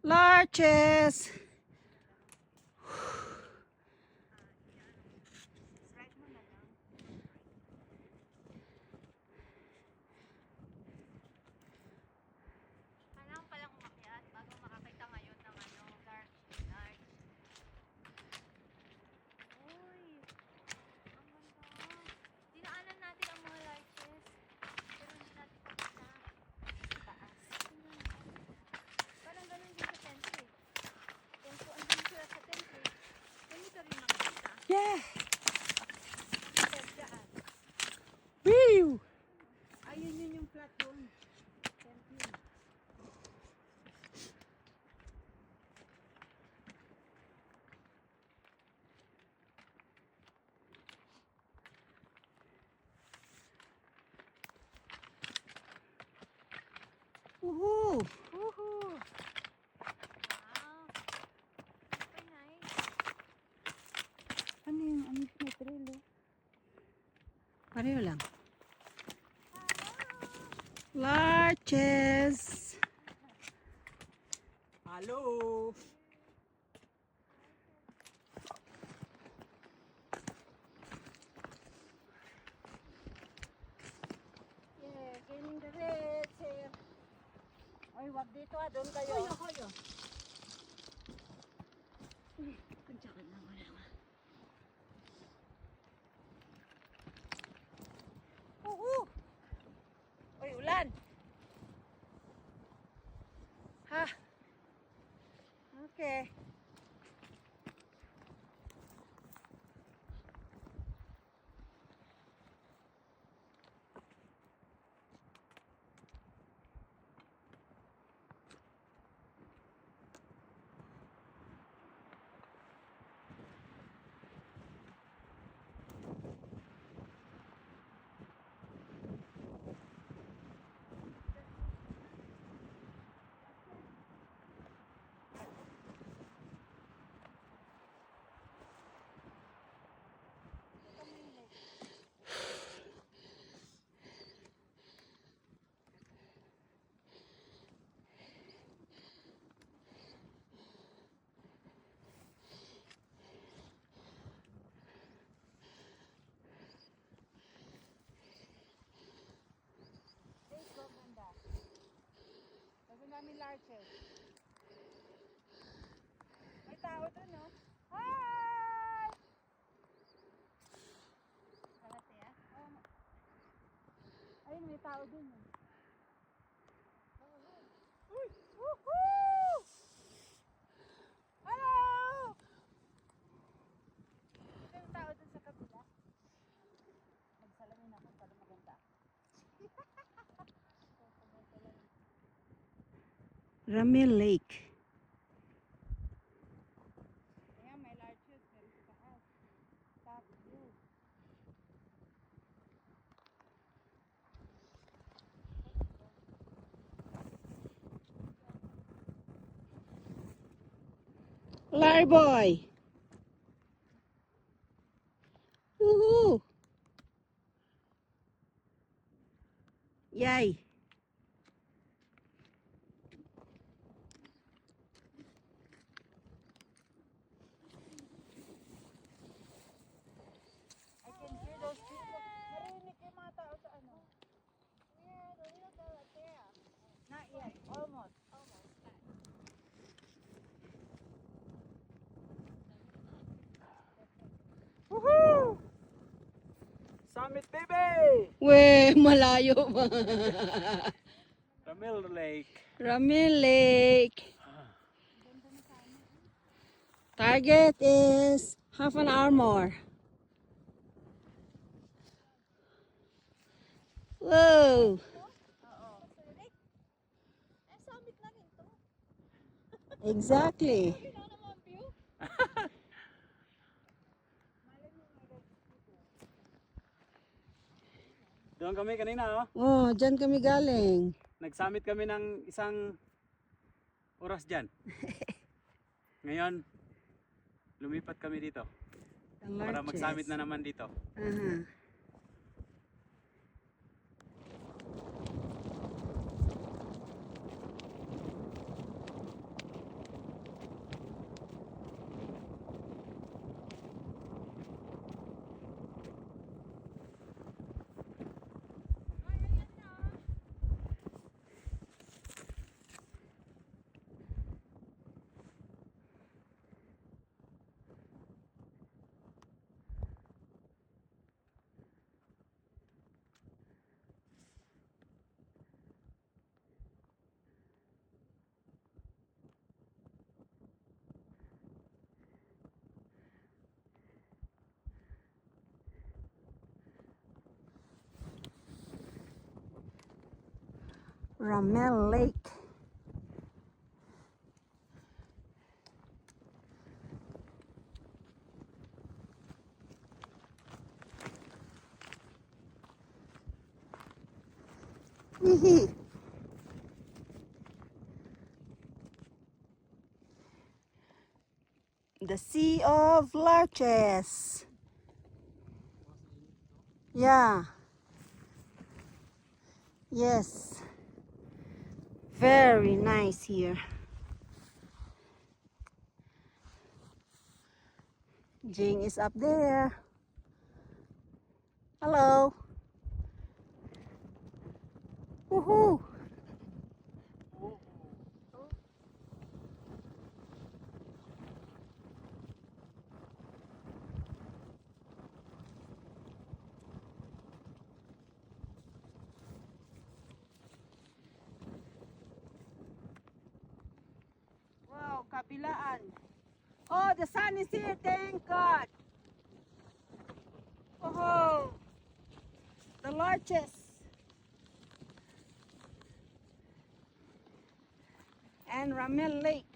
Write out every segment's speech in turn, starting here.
Larches. Kailangan palang umakyat bago makakita ngayon ng large. Uy, ang ganda. Dinaanan natin ang mga larches, pero hindi natin makita. Taas. Parang ganun din sa Tense. Kung andun sila sa Tense, hindi ka rin makikita. Yeah. Diyan. Woo. Ayun yun yung flat doon. Tense. Woohoo. Woohoo! Wow! Super nice. Ano yung trail eh? Pareho lang. Larches. Hello. Yeah, gaining the red here. Ay, wag dito ah. Doon kayo. Hoyo. Diyan na wala nga. Uy, ulan. Ha? Okay. Sabi namin larches. May tao doon, no? Hi! Kalate, ah? Ayun, may tao doon. Uy! Woohoo! Hello! Ito yung tao doon sa kabila. Magsalamin ako para maganda. Ramil Lake. Ayan, may larches. Meron sa taas. Top view. Larry boy. Woohoo. Yay. I can hear those people. Narinig yung mga tao sa ano. Yeah, the little girl up there. Not yet. Almost. Woohoo! Summit baby! We, malayo pa. Ramil Lake. Ramil Lake. Target is half an hour more. Whoa. Eh, summit na rin to. Exactly. Yun na naman view. Doon kami kanina, oh. Oh, dyan kami galing. Nag-summit kami ng isang oras dyan. Ngayon, lumipat kami dito. Para mag-summit na naman dito. Aha. Ramel Lake. Hee. The Sea of Larches. Yeah. Yes. Very nice here. Jing is up there. Hello. Woohoo. Wow, kabilaan. Oh, the sun is here, thank God. Oh, the larches. And Ramel Lake.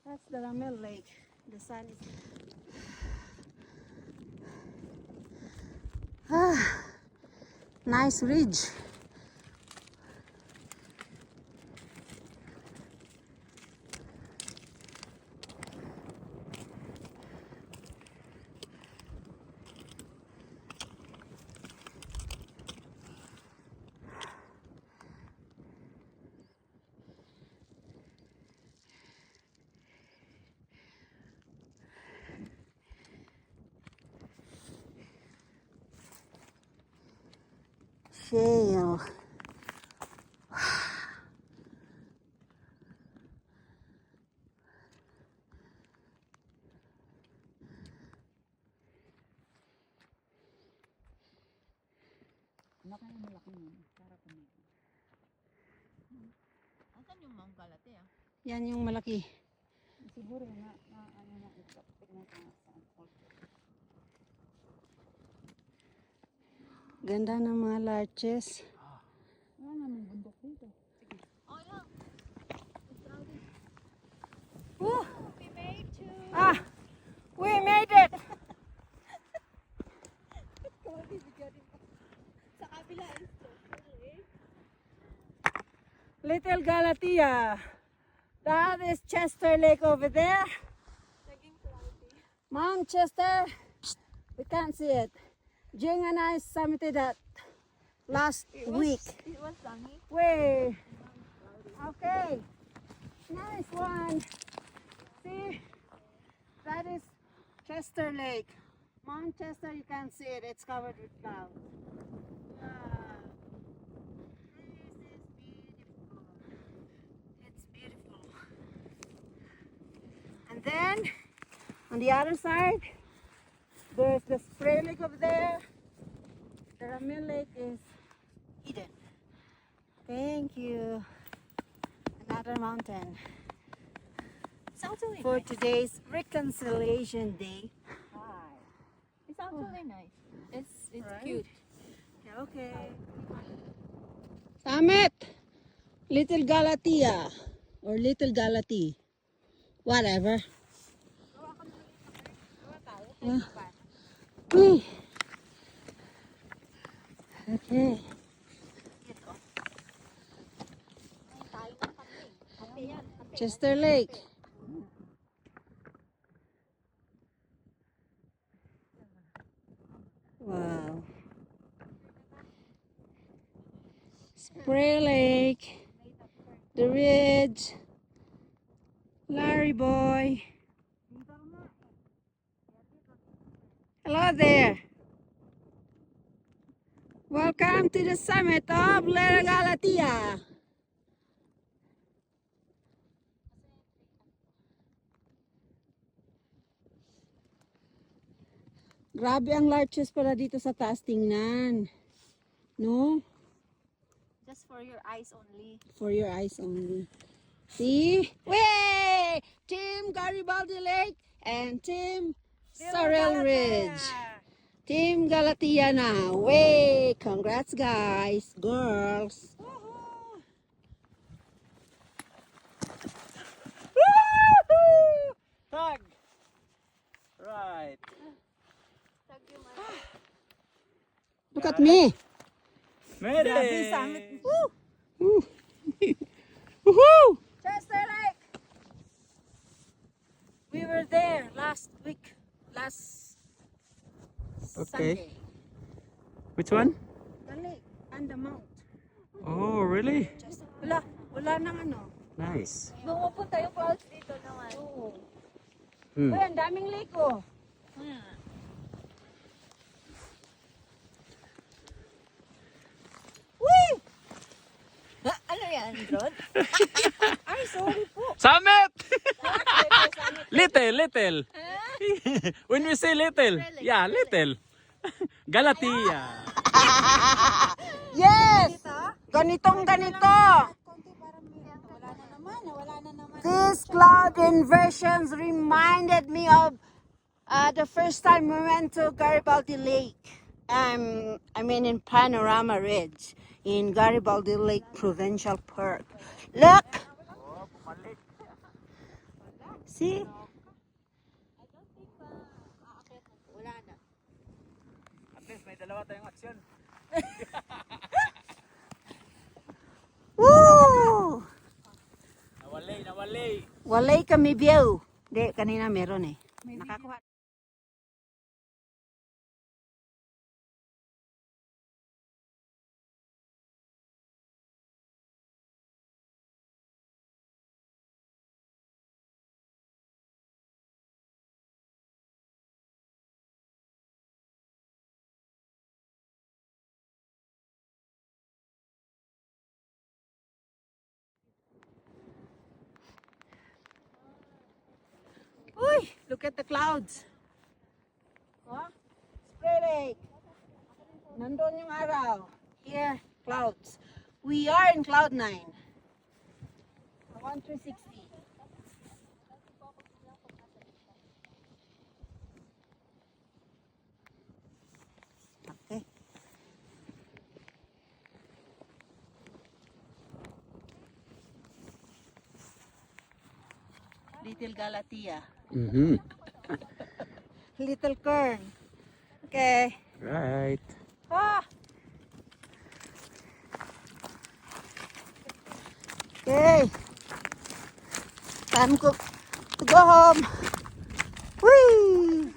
That's the Ramel Lake. The sun is. Ah, nice ridge. Shale. Asan yung Mount Galate ah? Yan yung malaki. Siguro na ano na ito. Tignan ko nga saan. Ganda ng mga larches. Wala namang bundok dito. Sige. Oh yeah. Woo! We made to. Ah! We made it! Sa kabila is Little Galatea. That is Chester Lake over there. naging cloudy. Mount Chester. We can't see it. Jing and I summited that last week. It was sunny. Way. Okay. Nice one. See? That is Chester Lake. Mount Chester, you can't see it. It's covered with clouds. Wow. This is beautiful. It's beautiful. And then, on the other side, there's the Spray Lake over there. The Ramel Lake is hidden. Thank you. Another mountain. Sounds really For nice. today's Reconciliation Day. Hi. It sounds really nice. It's Right. cute. Okay. Summit! Little Galatea. Or Little Galati. Whatever. Yeah. Uy. Okay. Chester Lake. Wow. Spray Lake. The Ridge. Larry Boy. Hello there. Welcome to the summit of Little Galatea. Grabe ang larches pala dito sa taas, tingnan. No? Just for your eyes only. For your eyes only. See? Way! Team Garibaldi Lake and Team Sorrel Ridge. Team Galatia na. Way! Congrats guys. Girls. Woohoo! Tag! Right. Look at me. Mede! Woohoo! Chester Lake! We were there last week. Last Okay. Sunday. Which one? The lake and the mount. Oh, really? Wala nang ano. Nice. Bumupunta yung clouds dito naman. Oo. Hmm. Uy, ang daming lake oh. Ano yan, Rod? Ay, sorry po. Summit! Little. When we say little, yeah, little. Galatia. Yes! Ganitong ganito. Wala na naman. These cloud inversions reminded me of the first time we went to Garibaldi Lake. I mean in Panorama Ridge in Garibaldi Lake Provincial Park. Look! See? Wala na. At least may dalawa tayong aksyon. Woo! Nawalay. Walay kami view. Di, kanina meron eh. Nakakuha. Uy, look at the clouds. Oh, Spray Lake. Nandun yung araw. Here, clouds. We are in cloud 9. 1360. Okay. Little Galatia. Mm-hmm. Little Kern. Okay. Right. Ah! Okay. Time to go home. Whee!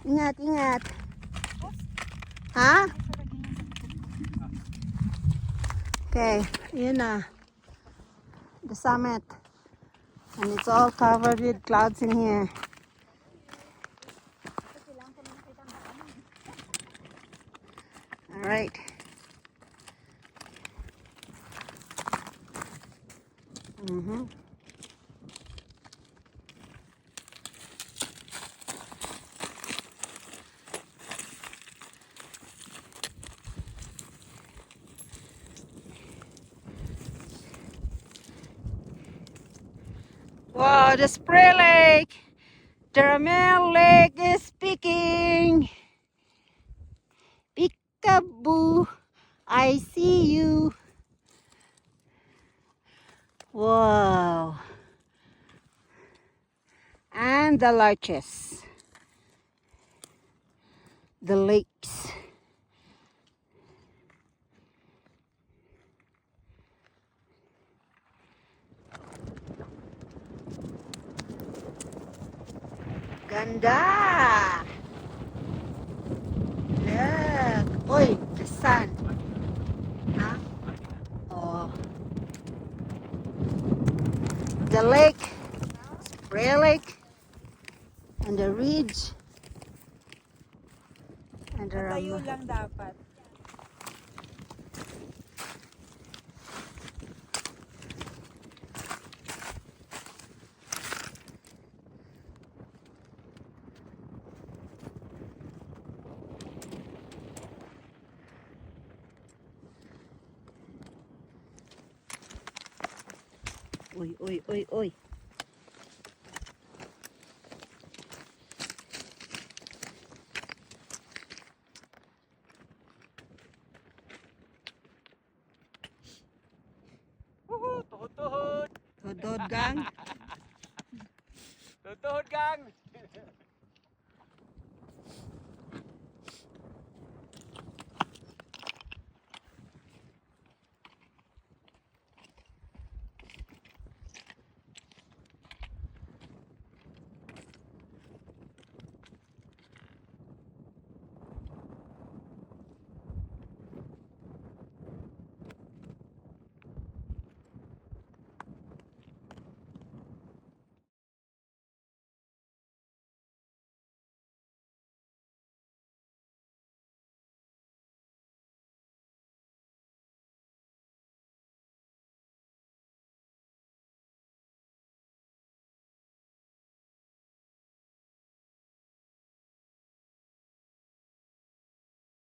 Ingat. Ha? Okay, yun na. The summit. And it's all covered with clouds in here. All right. Mm-hmm. Wow, the Spray Lake, the Ramel Lake is speaking. Peekaboo, I see you. Wow. And the larches. The lakes. Ganda! Look! Oy, the sun. Huh? Oh. The lake, Spray Lake, and the ridge, and the Tayo Rama. lang dapat. Uy. Gang. Tutuhod gang!